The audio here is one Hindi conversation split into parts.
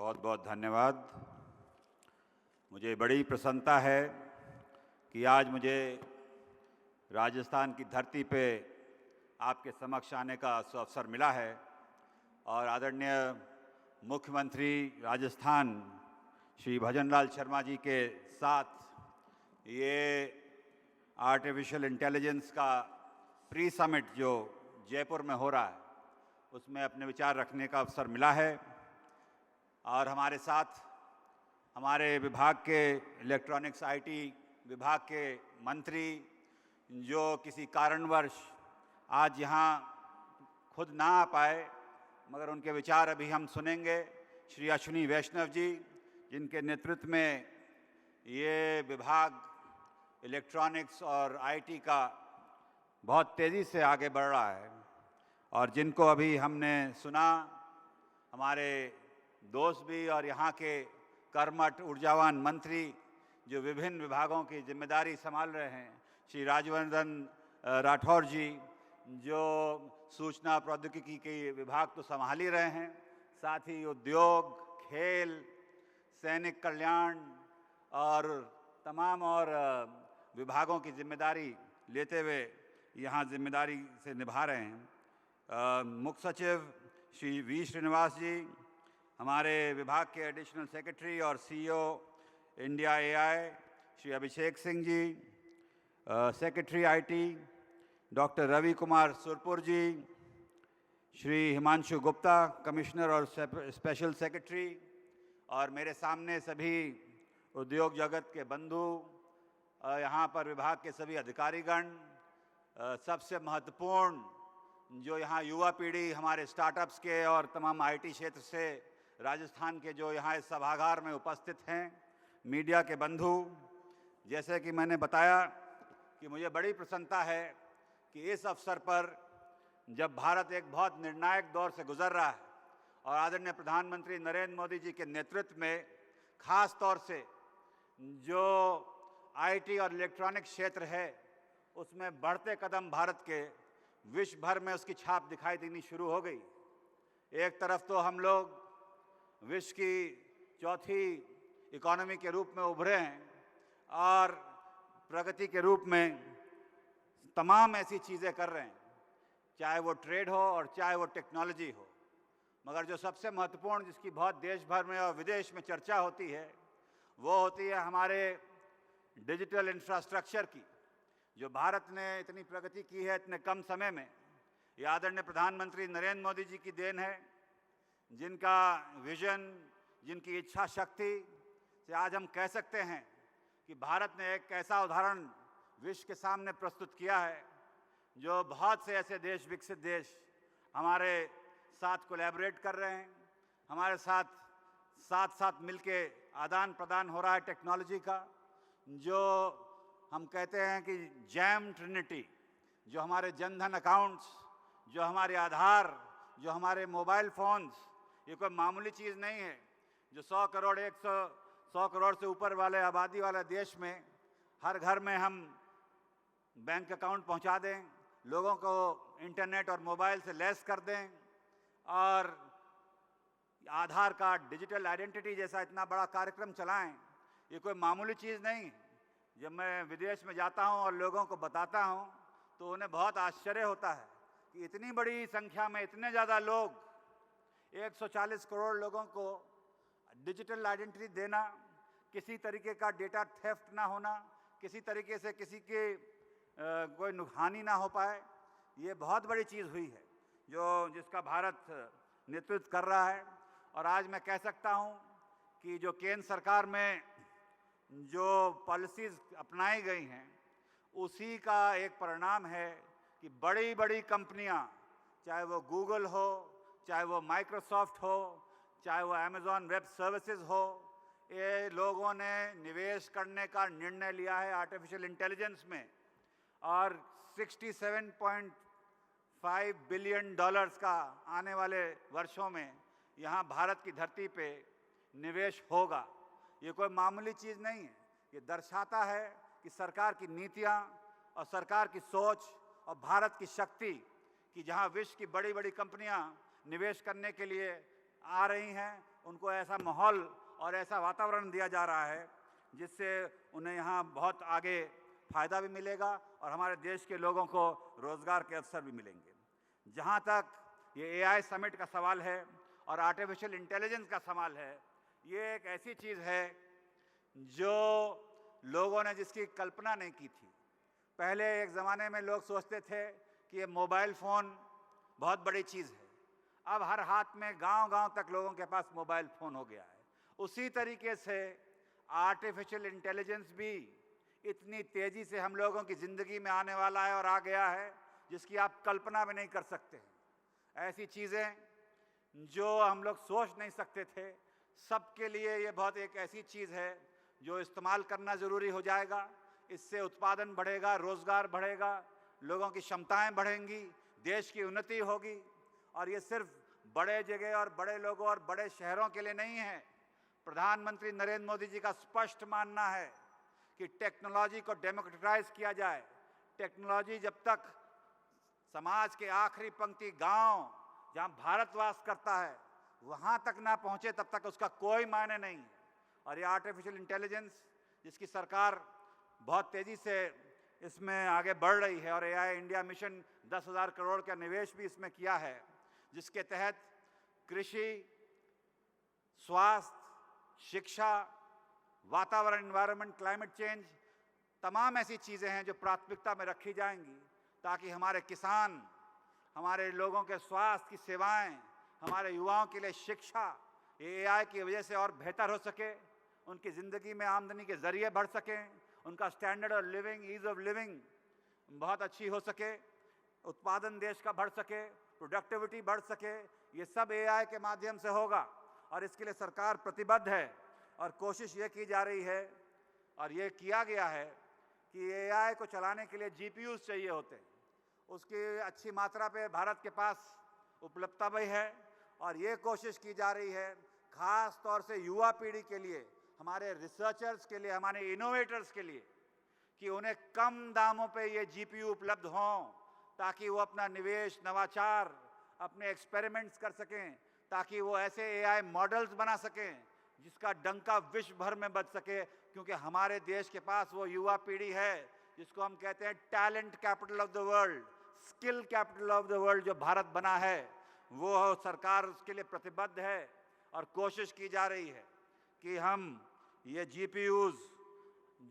बहुत बहुत धन्यवाद। मुझे बड़ी प्रसन्नता है कि आज मुझे राजस्थान की धरती पे आपके समक्ष आने का अवसर मिला है और आदरणीय मुख्यमंत्री राजस्थान श्री भजनलाल शर्मा जी के साथ ये आर्टिफिशियल इंटेलिजेंस का प्री समिट जो जयपुर में हो रहा है उसमें अपने विचार रखने का अवसर मिला है। और हमारे साथ हमारे विभाग के इलेक्ट्रॉनिक्स आईटी विभाग के मंत्री जो किसी कारणवश आज यहाँ खुद ना आ पाए मगर उनके विचार अभी हम सुनेंगे। श्री अश्विनी वैष्णव जी जिनके नेतृत्व में ये विभाग इलेक्ट्रॉनिक्स और आईटी का बहुत तेज़ी से आगे बढ़ रहा है और जिनको अभी हमने सुना हमारे दोस्त भी और यहाँ के कर्मठ ऊर्जावान मंत्री जो विभिन्न विभागों की जिम्मेदारी संभाल रहे हैं, श्री राज्यवर्धन राठौर जी जो सूचना प्रौद्योगिकी के विभाग तो संभाल ही रहे हैं, साथ ही उद्योग, खेल, सैनिक कल्याण और तमाम और विभागों की जिम्मेदारी लेते हुए यहाँ जिम्मेदारी से निभा रहे हैं। मुख्य सचिव श्री वी श्रीनिवास जी, हमारे विभाग के एडिशनल सेक्रेटरी और CEO India AI Shri Abhishek Singh ji, secretary IT doctor Ravi Kumar Surpur ji, Shri Himanshu Gupta commissioner और स्पेशल सेक्रेटरी और मेरे सामने सभी उद्योग जगत के बंधु, यहाँ पर विभाग के सभी अधिकारीगण, सबसे महत्वपूर्ण जो यहाँ युवा पीढ़ी हमारे स्टार्टअप्स के और तमाम आईटी क्षेत्र से राजस्थान के जो यहाँ इस सभागार में उपस्थित हैं, मीडिया के बंधु, जैसे कि मैंने बताया कि मुझे बड़ी प्रसन्नता है कि इस अवसर पर जब भारत एक बहुत निर्णायक दौर से गुजर रहा है और आदरणीय प्रधानमंत्री नरेंद्र मोदी जी के नेतृत्व में खास तौर से जो आईटी और इलेक्ट्रॉनिक क्षेत्र है उसमें बढ़ते कदम भारत के विश्व भर में उसकी छाप दिखाई देनी शुरू हो गई। एक तरफ तो हम लोग विश्व की चौथी इकोनॉमी के रूप में उभरे हैं और प्रगति के रूप में तमाम ऐसी चीज़ें कर रहे हैं, चाहे वो ट्रेड हो और चाहे वो टेक्नोलॉजी हो, मगर जो सबसे महत्वपूर्ण जिसकी बहुत देश भर में और विदेश में चर्चा होती है वो होती है हमारे डिजिटल इंफ्रास्ट्रक्चर की, जो भारत ने इतनी प्रगति की है इतने कम समय में। ये आदरणीय प्रधानमंत्री नरेंद्र मोदी जी की देन है, जिनका विजन, जिनकी इच्छा शक्ति से आज हम कह सकते हैं कि भारत ने एक ऐसा उदाहरण विश्व के सामने प्रस्तुत किया है जो बहुत से ऐसे देश, विकसित देश हमारे साथ कोलैबोरेट कर रहे हैं, हमारे साथ मिलके आदान प्रदान हो रहा है टेक्नोलॉजी का, जो हम कहते हैं कि जैम ट्रिनिटी, जो हमारे जनधन अकाउंट्स, जो हमारे आधार, जो हमारे मोबाइल फ़ोन्स, ये कोई मामूली चीज़ नहीं है। जो 100 करोड़ से ऊपर वाले आबादी वाले देश में हर घर में हम बैंक अकाउंट पहुंचा दें, लोगों को इंटरनेट और मोबाइल से लैस कर दें और आधार कार्ड, डिजिटल आइडेंटिटी जैसा इतना बड़ा कार्यक्रम चलाएं, ये कोई मामूली चीज़ नहीं है। जब मैं विदेश में जाता हूं और लोगों को बताता हूं तो उन्हें बहुत आश्चर्य होता है कि इतनी बड़ी संख्या में इतने ज़्यादा लोग, 140 करोड़ लोगों को डिजिटल आइडेंटिटी देना, किसी तरीके का डेटा थेफ्ट ना होना, किसी तरीके से किसी के कोई हानि ना हो पाए, ये बहुत बड़ी चीज़ हुई है जिसका भारत नेतृत्व कर रहा है। और आज मैं कह सकता हूँ कि जो केंद्र सरकार में जो पॉलिसीज़ अपनाई गई हैं उसी का एक परिणाम है कि बड़ी बड़ी कंपनियाँ, चाहे वो गूगल हो, चाहे वो माइक्रोसॉफ्ट हो, चाहे वो अमेज़ॉन वेब सर्विसेज हो, ये लोगों ने निवेश करने का निर्णय लिया है आर्टिफिशियल इंटेलिजेंस में और $67.5 बिलियन का आने वाले वर्षों में यहाँ भारत की धरती पे निवेश होगा। ये कोई मामूली चीज़ नहीं है, ये दर्शाता है कि सरकार की नीतियाँ और सरकार की सोच और भारत की शक्ति कि जहाँ विश्व की बड़ी बड़ी कंपनियाँ निवेश करने के लिए आ रही हैं उनको ऐसा माहौल और ऐसा वातावरण दिया जा रहा है जिससे उन्हें यहाँ बहुत आगे फ़ायदा भी मिलेगा और हमारे देश के लोगों को रोज़गार के अवसर भी मिलेंगे। जहाँ तक ये एआई समिट का सवाल है और आर्टिफिशियल इंटेलिजेंस का सवाल है, ये एक ऐसी चीज़ है जो लोगों ने जिसकी कल्पना नहीं की थी। पहले एक ज़माने में लोग सोचते थे कि ये मोबाइल फ़ोन बहुत बड़ी चीज़ है। अब हर हाथ में गांव-गांव तक लोगों के पास मोबाइल फ़ोन हो गया है। उसी तरीके से आर्टिफिशियल इंटेलिजेंस भी इतनी तेज़ी से हम लोगों की ज़िंदगी में आने वाला है और आ गया है जिसकी आप कल्पना भी नहीं कर सकते हैं। ऐसी चीज़ें जो हम लोग सोच नहीं सकते थे, सबके लिए ये बहुत एक ऐसी चीज़ है जो इस्तेमाल करना ज़रूरी हो जाएगा। इससे उत्पादन बढ़ेगा, रोज़गार बढ़ेगा, लोगों की क्षमताएं बढ़ेंगी, देश की उन्नति होगी। और ये सिर्फ बड़े जगह और बड़े लोगों और बड़े शहरों के लिए नहीं है। प्रधानमंत्री नरेंद्र मोदी जी का स्पष्ट मानना है कि टेक्नोलॉजी को डेमोक्रेटाइज किया जाए। टेक्नोलॉजी जब तक समाज के आखिरी पंक्ति गांव जहां भारत वास करता है वहां तक ना पहुंचे तब तक उसका कोई मायने नहीं है। और ये आर्टिफिशियल इंटेलिजेंस जिसकी सरकार बहुत तेज़ी से इसमें आगे बढ़ रही है और एआई इंडिया मिशन 10,000 करोड़ का निवेश भी इसमें किया है, जिसके तहत कृषि, स्वास्थ्य, शिक्षा, वातावरण, एनवायरनमेंट, क्लाइमेट चेंज, तमाम ऐसी चीज़ें हैं जो प्राथमिकता में रखी जाएंगी ताकि हमारे किसान, हमारे लोगों के स्वास्थ्य की सेवाएं, हमारे युवाओं के लिए शिक्षा एआई की वजह से और बेहतर हो सके, उनकी ज़िंदगी में आमदनी के ज़रिए बढ़ सकें, उनका standard of living, ease of living बहुत अच्छी हो सके, उत्पादन देश का बढ़ सके, प्रोडक्टिविटी बढ़ सके। ये सब एआई के माध्यम से होगा और इसके लिए सरकार प्रतिबद्ध है और कोशिश ये की जा रही है और ये किया गया है कि एआई को चलाने के लिए जीपीयूज़ चाहिए होते हैं। उसकी अच्छी मात्रा पे भारत के पास उपलब्धता भी है और ये कोशिश की जा रही है ख़ास तौर से युवा पीढ़ी के लिए, हमारे रिसर्चर्स के लिए, हमारे इनोवेटर्स के लिए, कि उन्हें कम दामों पे ये जीपीयू उपलब्ध हों ताकि वो अपना निवेश, नवाचार, अपने एक्सपेरिमेंट्स कर सकें, ताकि वो ऐसे एआई मॉडल्स बना सकें जिसका डंका विश्व भर में बज सके। क्योंकि हमारे देश के पास वो युवा पीढ़ी है जिसको हम कहते हैं talent capital of the world, skill capital of the world जो भारत बना है, वो सरकार उसके लिए प्रतिबद्ध है और कोशिश की जा रही है कि हम ये जीपीयूज़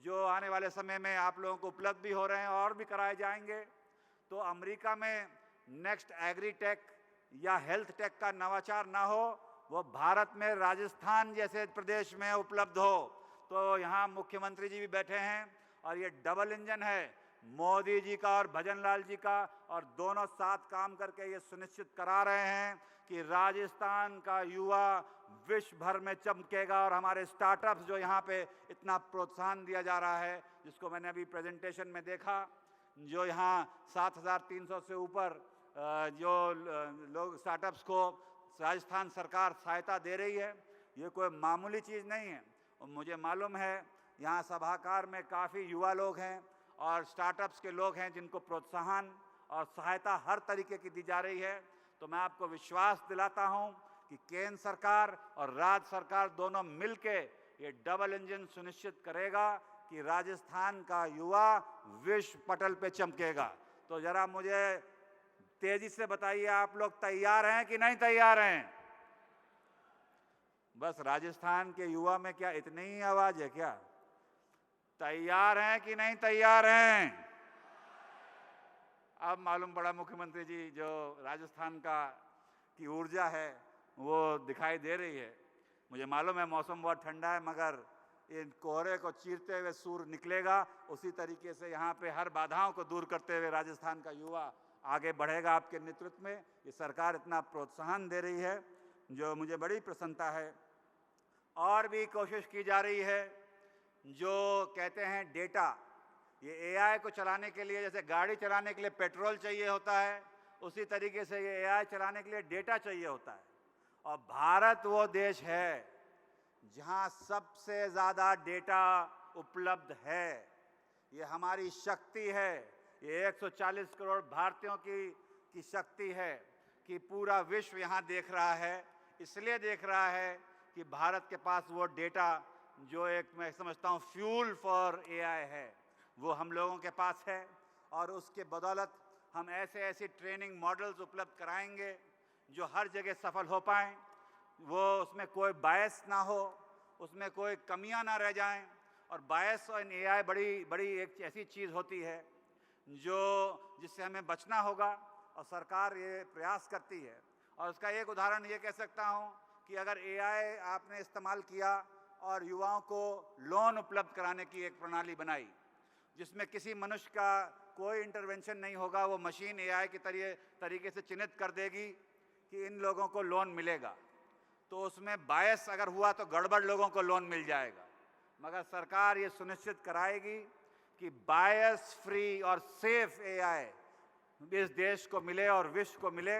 जो आने वाले समय में आप लोगों को उपलब्ध भी हो रहे हैं और भी कराए जाएंगे, तो अमेरिका में नेक्स्ट एग्रीटेक या हेल्थ टेक का नवाचार ना हो, वो भारत में राजस्थान जैसे प्रदेश में उपलब्ध हो। तो यहाँ मुख्यमंत्री जी भी बैठे हैं और ये डबल इंजन है, मोदी जी का और भजनलाल जी का, और दोनों साथ काम करके ये सुनिश्चित करा रहे हैं कि राजस्थान का युवा विश्व भर में चमकेगा। और हमारे स्टार्टअप्स जो यहाँ पे इतना प्रोत्साहन दिया जा रहा है, जिसको मैंने अभी प्रेजेंटेशन में देखा, जो यहाँ 7,300 से ऊपर जो लोग स्टार्टअप्स को राजस्थान सरकार सहायता दे रही है, ये कोई मामूली चीज़ नहीं है। और मुझे मालूम है यहाँ सभागार में काफ़ी युवा लोग हैं और स्टार्टअप्स के लोग हैं जिनको प्रोत्साहन और सहायता हर तरीके की दी जा रही है। तो मैं आपको विश्वास दिलाता हूँ कि केंद्र सरकार और राज्य सरकार दोनों मिलके ये डबल इंजन सुनिश्चित करेगा कि राजस्थान का युवा विश्व पटल पे चमकेगा। तो ज़रा मुझे तेजी से बताइए, आप लोग तैयार हैं कि नहीं तैयार हैं? बस राजस्थान के युवा में क्या इतनी ही आवाज है क्या? तैयार हैं कि नहीं तैयार हैं? अब मालूम पड़ा मुख्यमंत्री जी, जो राजस्थान की ऊर्जा है वो दिखाई दे रही है। मुझे मालूम है मौसम बहुत ठंडा है, मगर इन कोहरे को चीरते हुए सूर्य निकलेगा। उसी तरीके से यहाँ पे हर बाधाओं को दूर करते हुए राजस्थान का युवा आगे बढ़ेगा आपके नेतृत्व में। ये सरकार इतना प्रोत्साहन दे रही है जो मुझे बड़ी प्रसन्नता है। और भी कोशिश की जा रही है, जो कहते हैं डेटा, ये एआई को चलाने के लिए जैसे गाड़ी चलाने के लिए पेट्रोल चाहिए होता है, उसी तरीके से ये एआई चलाने के लिए डेटा चाहिए होता है। और भारत वो देश है जहाँ सबसे ज़्यादा डेटा उपलब्ध है। ये हमारी शक्ति है, ये 140 करोड़ भारतीयों की शक्ति है कि पूरा विश्व यहाँ देख रहा है। इसलिए देख रहा है कि भारत के पास वो डेटा जो एक मैं समझता हूँ फ्यूल फॉर एआई है, वो हम लोगों के पास है। और उसके बदौलत हम ऐसे ऐसे ट्रेनिंग मॉडल्स उपलब्ध कराएंगे जो हर जगह सफल हो पाएँ, वो उसमें कोई बायस ना हो, उसमें कोई कमियां ना रह जाएं। और बायस और एआई बड़ी बड़ी एक ऐसी चीज़ होती है जिससे हमें बचना होगा, और सरकार ये प्रयास करती है। और उसका एक उदाहरण ये कह सकता हूँ कि अगर एआई आपने इस्तेमाल किया और युवाओं को लोन उपलब्ध कराने की एक प्रणाली बनाई जिसमें किसी मनुष्य का कोई इंटरवेंशन नहीं होगा, वो मशीन एआई के तरीके से चिन्हित कर देगी कि इन लोगों को लोन मिलेगा, तो उसमें बायस अगर हुआ तो गड़बड़ लोगों को लोन मिल जाएगा। मगर सरकार ये सुनिश्चित कराएगी कि बायस फ्री और सेफ एआई इस देश को मिले और विश्व को मिले,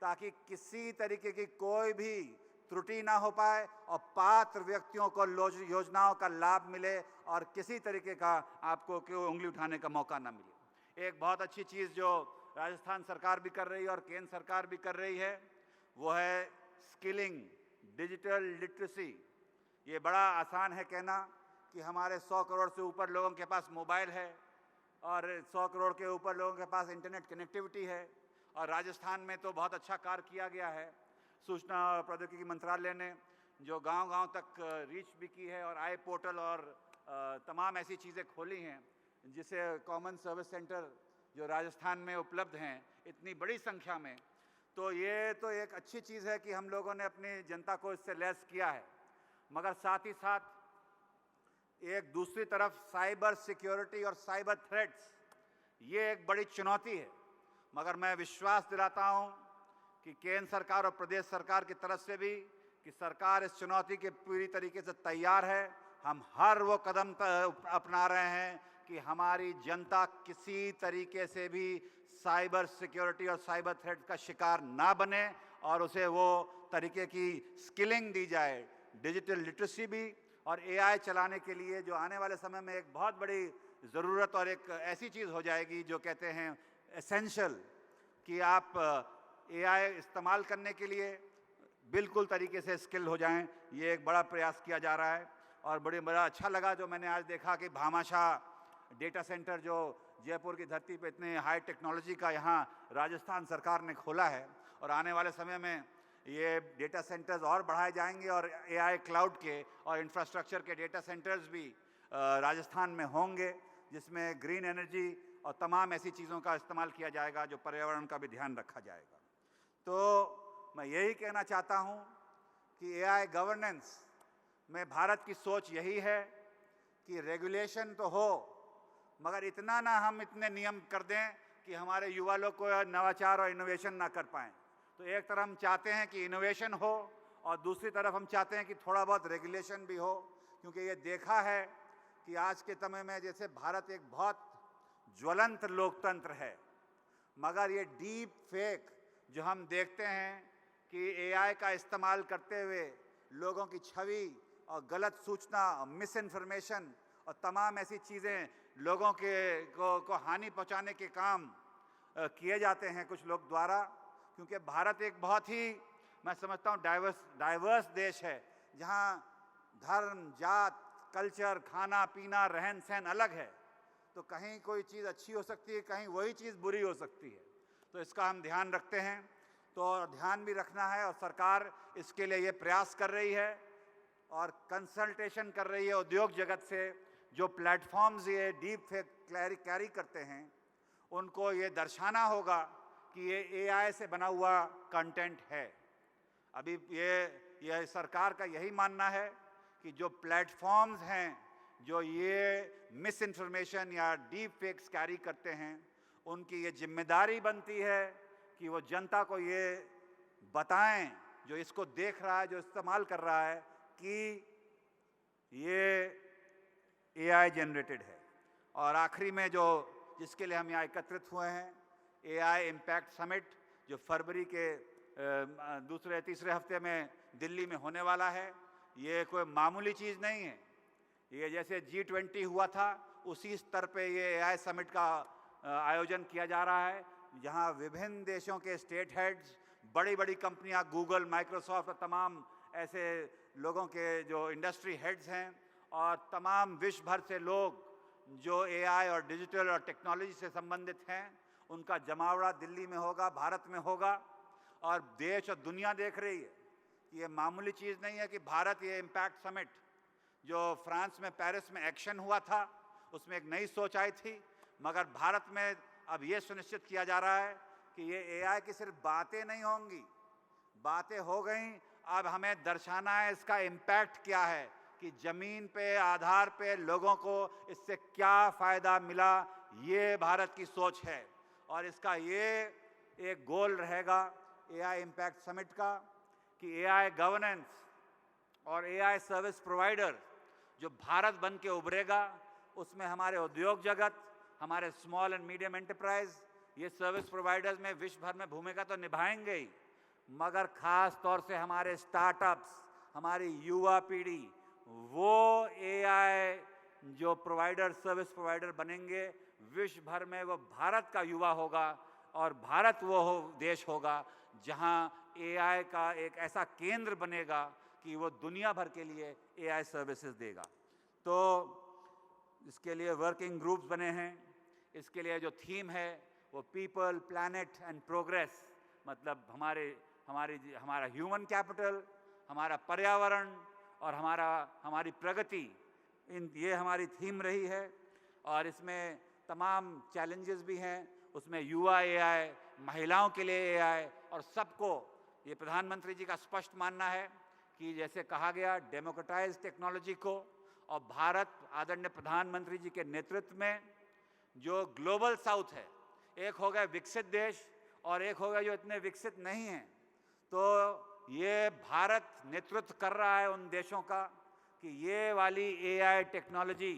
ताकि किसी तरीके की कोई भी त्रुटि ना हो पाए और पात्र व्यक्तियों को योजनाओं का लाभ मिले और किसी तरीके का आपको कोई उंगली उठाने का मौका ना मिले। एक बहुत अच्छी चीज़ जो राजस्थान सरकार भी कर रही है और केंद्र सरकार भी कर रही है, वो है स्किलिंग, डिजिटल लिटरेसी। ये बड़ा आसान है कहना कि हमारे 100 करोड़ से ऊपर लोगों के पास मोबाइल है और 100 करोड़ के ऊपर लोगों के पास इंटरनेट कनेक्टिविटी है। और राजस्थान में तो बहुत अच्छा कार्य किया गया है। सूचना और प्रौद्योगिकी मंत्रालय ने जो गांव-गांव तक रीच भी की है और आई पोर्टल और तमाम ऐसी चीज़ें खोली हैं, जिसे कॉमन सर्विस सेंटर जो राजस्थान में उपलब्ध हैं इतनी बड़ी संख्या में, तो ये तो एक अच्छी चीज़ है कि हम लोगों ने अपनी जनता को इससे लैस किया है। मगर साथ ही साथ एक दूसरी तरफ साइबर सिक्योरिटी और साइबर थ्रेट्स, ये एक बड़ी चुनौती है। मगर मैं विश्वास दिलाता हूँ कि केंद्र सरकार और प्रदेश सरकार की तरफ से भी कि सरकार इस चुनौती के पूरी तरीके से तैयार है। हम हर वो कदम अपना रहे हैं कि हमारी जनता किसी तरीके से भी साइबर सिक्योरिटी और साइबर थ्रेट का शिकार ना बने और उसे वो तरीके की स्किलिंग दी जाए, डिजिटल लिटरेसी भी। और एआई चलाने के लिए जो आने वाले समय में एक बहुत बड़ी ज़रूरत और एक ऐसी चीज़ हो जाएगी जो कहते हैं एसेंशियल, कि आप एआई इस्तेमाल करने के लिए बिल्कुल तरीके से स्किल हो जाएं। ये एक बड़ा प्रयास किया जा रहा है और बड़ा अच्छा लगा जो मैंने आज देखा कि भामाशाह डेटा सेंटर जो जयपुर की धरती पे इतने हाई टेक्नोलॉजी का यहाँ राजस्थान सरकार ने खोला है, और आने वाले समय में ये डेटा सेंटर्स और बढ़ाए जाएंगे और एआई क्लाउड के और इंफ्रास्ट्रक्चर के डेटा सेंटर्स भी राजस्थान में होंगे, जिसमें ग्रीन एनर्जी और तमाम ऐसी चीज़ों का इस्तेमाल किया जाएगा, जो पर्यावरण का भी ध्यान रखा जाएगा। तो मैं यही कहना चाहता हूँ कि एआई गवर्नेंस में भारत की सोच यही है कि रेगुलेशन तो हो, मगर इतना ना हम इतने नियम कर दें कि हमारे युवा लोग को नवाचार और इनोवेशन ना कर पाएँ। तो एक तरफ हम चाहते हैं कि इनोवेशन हो और दूसरी तरफ हम चाहते हैं कि थोड़ा बहुत रेगुलेशन भी हो, क्योंकि ये देखा है कि आज के समय में जैसे भारत एक बहुत ज्वलंत लोकतंत्र है, मगर ये डीप फेक जो हम देखते हैं कि एआई का इस्तेमाल करते हुए लोगों की छवि और गलत सूचना, मिस इन्फॉर्मेशन और तमाम ऐसी चीज़ें लोगों को हानि पहुंचाने के काम किए जाते हैं कुछ लोग द्वारा। क्योंकि भारत एक बहुत ही, मैं समझता हूँ, डाइवर्स देश है, जहाँ धर्म, जात, कल्चर, खाना पीना, रहन सहन अलग है। तो कहीं कोई चीज़ अच्छी हो सकती है, कहीं वही चीज़ बुरी हो सकती है। तो इसका हम ध्यान रखते हैं, तो ध्यान भी रखना है और सरकार इसके लिए ये प्रयास कर रही है और कंसल्टेशन कर रही है उद्योग जगत से। जो प्लेटफॉर्म्स ये डीप फेक कैरी करते हैं, उनको ये दर्शाना होगा कि ये एआई से बना हुआ कंटेंट है। अभी ये सरकार का यही मानना है कि जो प्लेटफॉर्म्स हैं जो ये मिस इन्फॉर्मेशन या डीप फेक्स कैरी करते हैं, उनकी ये जिम्मेदारी बनती है कि वो जनता को ये बताएं, जो इसको देख रहा है, जो इस्तेमाल कर रहा है, कि ये एआई जनरेटेड है। और आखिरी में जो जिसके लिए हम यहाँ एकत्रित हुए हैं, एआई इम्पैक्ट समिट, जो फरवरी के दूसरे तीसरे हफ्ते में दिल्ली में होने वाला है। ये कोई मामूली चीज़ नहीं है। ये जैसे G20 हुआ था, उसी स्तर पे ये एआई समिट का आयोजन किया जा रहा है, जहाँ विभिन्न देशों के स्टेट हेड्स, बड़ी बड़ी कंपनियां, गूगल, माइक्रोसॉफ्ट और तमाम ऐसे लोगों के जो इंडस्ट्री हेड्स हैं और तमाम विश्व भर से लोग जो एआई और डिजिटल और टेक्नोलॉजी से संबंधित हैं, उनका जमावड़ा दिल्ली में होगा, भारत में होगा। और देश और दुनिया देख रही है कि ये मामूली चीज़ नहीं है कि भारत ये इम्पैक्ट समिट जो फ्रांस में पेरिस में एक्शन हुआ था, उसमें एक नई सोच आई थी, मगर भारत में अब ये सुनिश्चित किया जा रहा है कि ये एआई की सिर्फ बातें नहीं होंगी, बातें हो गई, अब हमें दर्शाना है इसका इम्पैक्ट क्या है, कि ज़मीन पे आधार पे लोगों को इससे क्या फ़ायदा मिला। ये भारत की सोच है और इसका ये एक गोल रहेगा एआई इम्पैक्ट समिट का कि एआई गवर्नेंस और एआई सर्विस प्रोवाइडर जो भारत बन के उभरेगा, उसमें हमारे उद्योग जगत, हमारे स्मॉल एंड मीडियम एंटरप्राइज, ये सर्विस प्रोवाइडर्स में विश्व भर में भूमिका तो निभाएंगे ही, मगर ख़ास तौर से हमारे स्टार्टअप्स, हमारी युवा पीढ़ी, वो एआई जो प्रोवाइडर, सर्विस प्रोवाइडर बनेंगे विश्व भर में, वो भारत का युवा होगा और भारत वो देश होगा जहां एआई का एक ऐसा केंद्र बनेगा कि वो दुनिया भर के लिए एआई सर्विसेज देगा। तो इसके लिए वर्किंग ग्रुप्स बने हैं। इसके लिए जो थीम है वो पीपल, प्लैनेट एंड प्रोग्रेस, मतलब हमारा ह्यूमन कैपिटल, हमारा पर्यावरण और हमारी प्रगति, ये हमारी थीम रही है। और इसमें तमाम चैलेंजेस भी हैं, उसमें युवा एआई, महिलाओं के लिए एआई, और सबको ये प्रधानमंत्री जी का स्पष्ट मानना है कि जैसे कहा गया डेमोक्रेटाइज टेक्नोलॉजी को, और भारत आदरणीय प्रधानमंत्री जी के नेतृत्व में जो ग्लोबल साउथ है, एक हो गया विकसित देश और एक हो गया जो इतने विकसित नहीं हैं, तो ये भारत नेतृत्व कर रहा है उन देशों का कि ये वाली एआई टेक्नोलॉजी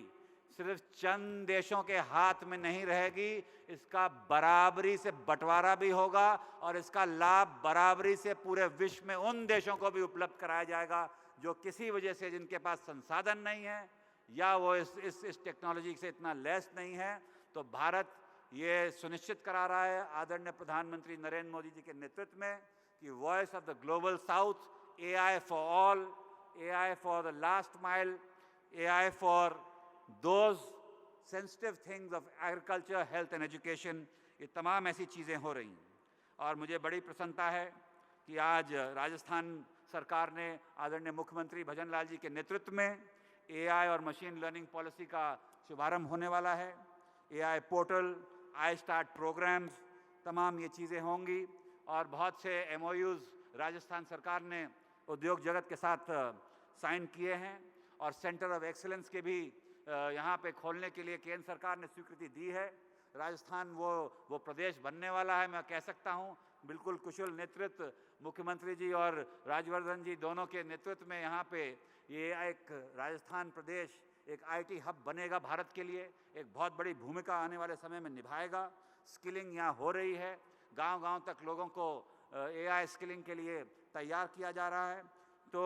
सिर्फ चंद देशों के हाथ में नहीं रहेगी, इसका बराबरी से बंटवारा भी होगा और इसका लाभ बराबरी से पूरे विश्व में उन देशों को भी उपलब्ध कराया जाएगा जो किसी वजह से जिनके पास संसाधन नहीं है या वो इस टेक्नोलॉजी से इतना लैस नहीं है। तो भारत ये सुनिश्चित करा रहा है आदरणीय प्रधानमंत्री नरेंद्र मोदी जी के नेतृत्व में कि voice of the global south, AI for all, AI for the last mile, AI for those sensitive things of agriculture, health and education, ये तमाम ऐसी चीज़ें हो रही हैं। और मुझे बड़ी प्रसन्नता है कि आज राजस्थान सरकार ने आदरणीय मुख्यमंत्री भजन लाल जी के नेतृत्व में एआई और मशीन लर्निंग पॉलिसी का शुभारंभ होने वाला है। AI portal, iStart programmes, तमाम ये चीज़ें होंगी और बहुत से एमओयूज़ राजस्थान सरकार ने उद्योग जगत के साथ साइन किए हैं और सेंटर ऑफ एक्सीलेंस के भी यहाँ पे खोलने के लिए केंद्र सरकार ने स्वीकृति दी है। राजस्थान वो प्रदेश बनने वाला है, मैं कह सकता हूँ, बिल्कुल कुशल नेतृत्व मुख्यमंत्री जी और राजवर्धन जी दोनों के नेतृत्व में यहाँ पे ये एक राजस्थान प्रदेश एक आईटी हब बनेगा भारत के लिए, एक बहुत बड़ी भूमिका आने वाले समय में निभाएगा। स्किलिंग यहाँ हो रही है, गांव-गांव तक लोगों को एआई स्किलिंग के लिए तैयार किया जा रहा है। तो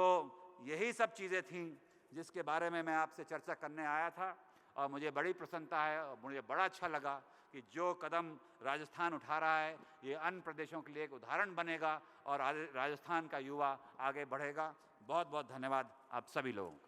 यही सब चीज़ें थीं जिसके बारे में मैं आपसे चर्चा करने आया था और मुझे बड़ी प्रसन्नता है और मुझे बड़ा अच्छा लगा कि जो कदम राजस्थान उठा रहा है ये अन्य प्रदेशों के लिए एक उदाहरण बनेगा और राजस्थान का युवा आगे बढ़ेगा। बहुत बहुत धन्यवाद आप सभी लोगों का।